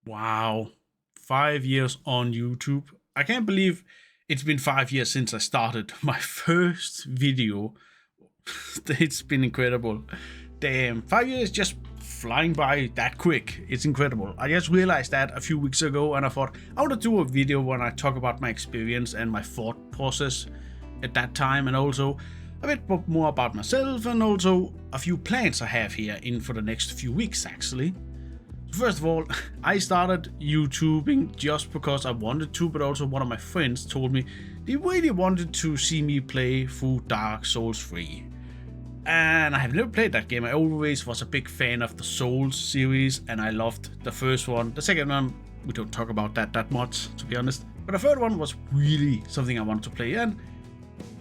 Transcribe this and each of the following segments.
Wow, 5 years on YouTube. I can't believe it's been 5 years since I started my first video. It's been incredible. Damn, 5 years just flying by that quick. It's incredible. I just realized that a few weeks ago and I thought I want to do a video when I talk about my experience and my thought process at that time, and also a bit more about myself, and also a few plans I have here in for the next few weeks actually. First of all, I started YouTubing just because I wanted to, but also one of my friends told me they really wanted to see me play through Dark Souls 3. And I have never played that game. I always was a big fan of the Souls series, and I loved the first one. The second one, we don't talk about that much, to be honest. But the third one was really something I wanted to play, and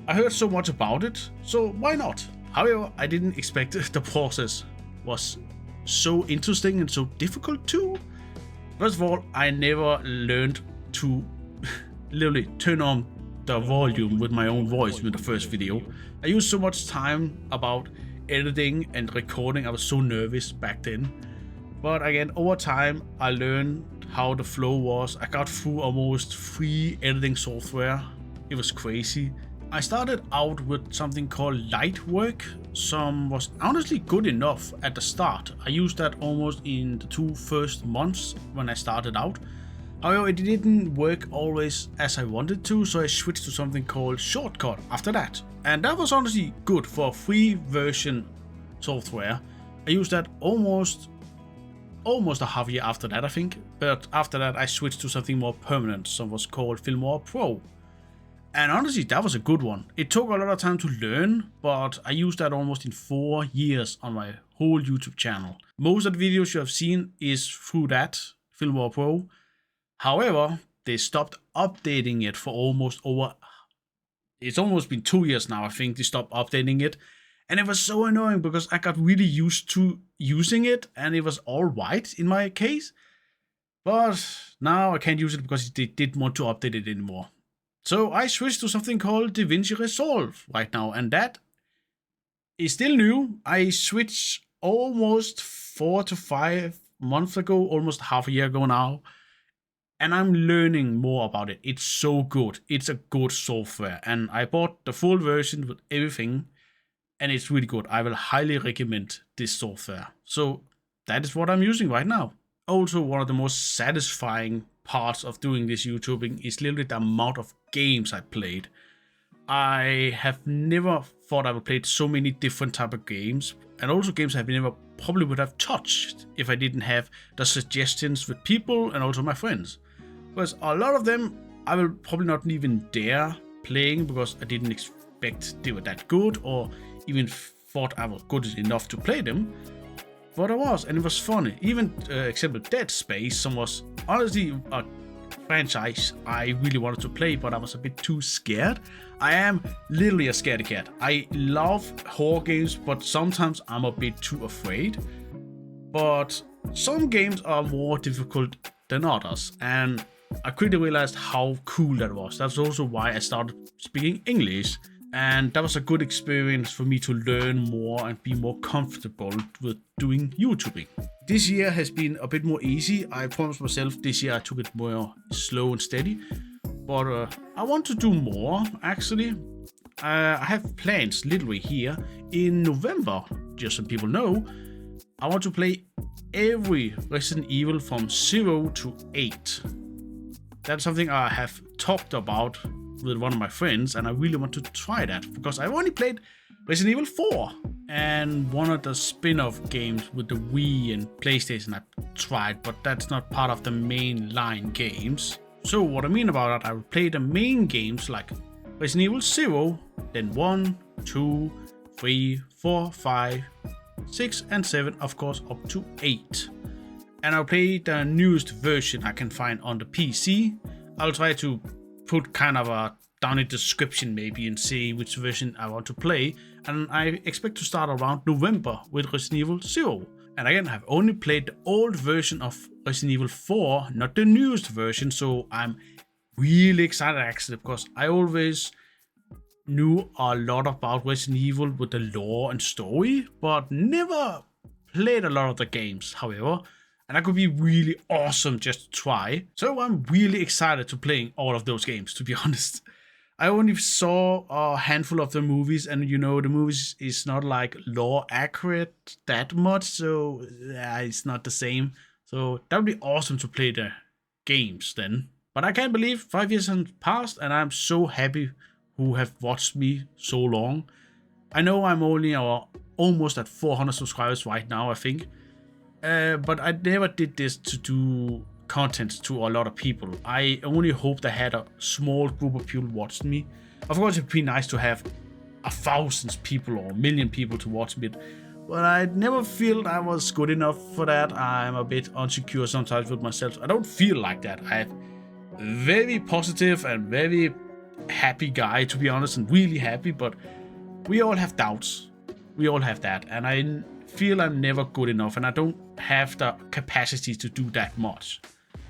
I heard so much about it, so why not? However, I didn't expect the process was so interesting and so difficult too. First of all, I never learned to literally turn on the volume with my own voice with the first video. I used so much time about editing and recording. I was so nervous back then. But again, over time, I learned how the flow was. I got through almost 3 editing software. It was crazy. I started out with something called Lightwork. Some was honestly good enough at the start. I used that almost in the 2 first months when I started out. However, it didn't work always as I wanted to, so I switched to something called Shortcut after that. And that was honestly good for a free version software. I used that almost a half year after that, I think. But after that, I switched to something more permanent, some was called Filmora Pro. And honestly, that was a good one. It took a lot of time to learn, but I used that almost in 4 years on my whole YouTube channel. Most of the videos you have seen is through that, Filmora Pro. However, they stopped updating it for it's almost been 2 years now, I think they stopped updating it. And it was so annoying because I got really used to using it and it was all right in my case. But now I can't use it because they didn't want to update it anymore. So I switched to something called DaVinci Resolve right now, and that is still new. I switched almost 4 to 5 months ago, almost half a year ago now, and I'm learning more about it. It's so good. It's a good software, and I bought the full version with everything, and it's really good. I will highly recommend this software. So that is what I'm using right now. Also, one of the most satisfying parts of doing this YouTubing is literally the amount of games I played. I have never thought I would play so many different type of games, and also games I never probably would have touched if I didn't have the suggestions with people and also my friends. Because a lot of them I will probably not even dare playing because I didn't expect they were that good or even thought I was good enough to play them. But I was, and it was funny. Even example Dead Space, some was honestly a franchise I really wanted to play, but I was a bit too scared. I am literally a scaredy cat. I love horror games, but sometimes I'm a bit too afraid. But some games are more difficult than others, and I quickly realized how cool that was. That's also why I started speaking English. And that was a good experience for me to learn more and be more comfortable with doing YouTubing. This year has been a bit more easy. I promised myself this year I took it more slow and steady. But I want to do more, actually. I have plans literally here in November, just so people know. I want to play every Resident Evil from 0 to 8. That's something I have talked about with one of my friends, and I really want to try that because I've only played Resident Evil 4 and one of the spin-off games with the Wii and PlayStation I've tried, but that's not part of the main line games. So what I mean about that, I will play the main games like Resident Evil 0, then 1, 2, 3, 4, 5, 6 and 7, of course up to 8. And I'll play the newest version I can find on the PC. I'll try to put kind of a down in the description maybe and see which version I want to play, and I expect to start around November with Resident Evil 0. And again, I've only played the old version of Resident Evil 4, not the newest version, so I'm really excited actually because I always knew a lot about Resident Evil with the lore and story, but never played a lot of the games. However, and that could be really awesome just to try. So I'm really excited to playing all of those games, to be honest. I only saw a handful of the movies, and you know, the movies is not like lore accurate that much, so yeah, it's not the same. So that would be awesome to play the games then. But I can't believe 5 years have passed, and I'm so happy who have watched me so long. I know I'm only almost at 400 subscribers right now, I think. But I never did this to do content to a lot of people. I only hoped I had a small group of people watching me. Of course, it'd be nice to have 1,000 people or 1,000,000 people to watch me, but I never feel I was good enough for that. I'm a bit insecure sometimes with myself. I don't feel like that. I'm very positive and very happy guy, to be honest, and really happy, but we all have doubts. We all have that, and I feel I'm never good enough, and I don't have the capacity to do that much.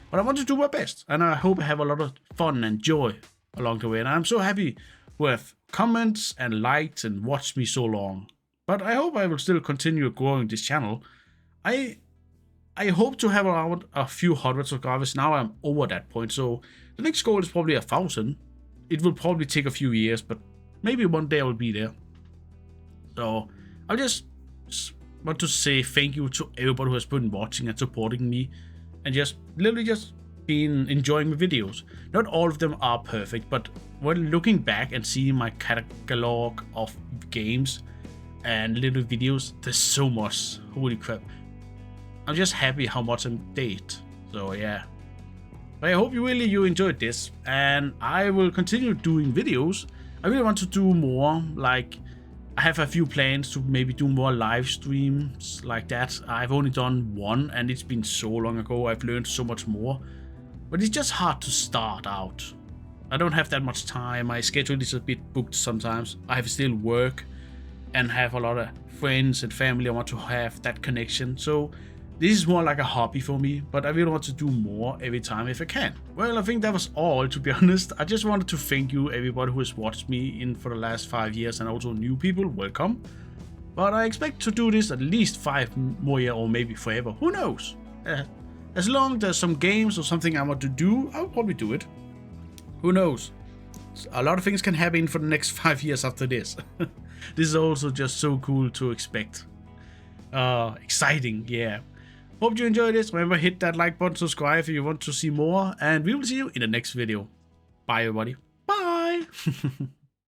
But I want to do my best, and I hope I have a lot of fun and joy along the way. And I'm so happy with comments and likes and watched me so long. But I hope I will still continue growing this channel. I hope to have around a few hundred subscribers. Now I'm over that point, so the next goal is probably 1,000. It will probably take a few years, but maybe one day I will be there. So I'll just want to say thank you to everybody who has been watching and supporting me, and just literally just been enjoying my videos. Not all of them are perfect, but when looking back and seeing my catalog of games and little videos, there's so much. Holy crap. I'm just happy how much I did. So yeah. But I hope you enjoyed this, and I will continue doing videos. I really want to do more. Like, I have a few plans to maybe do more live streams like that. I've only done one, and it's been so long ago. I've learned so much more, but it's just hard to start out. I don't have that much time. My schedule is a bit booked sometimes. I have still work and have a lot of friends and family. I want to have that connection. So this is more like a hobby for me, but I really want to do more every time if I can. Well, I think that was all, to be honest. I just wanted to thank you, everybody who has watched me in for the last 5 years, and also new people, welcome. But I expect to do this at least 5 more years, or maybe forever. Who knows? As long as there's some games or something I want to do, I'll probably do it. Who knows? A lot of things can happen for the next 5 years after this. This is also just so cool to expect. Exciting, yeah. Hope you enjoyed this. Remember, hit that like button, subscribe if you want to see more, and we will see you in the next video. Bye, everybody. Bye.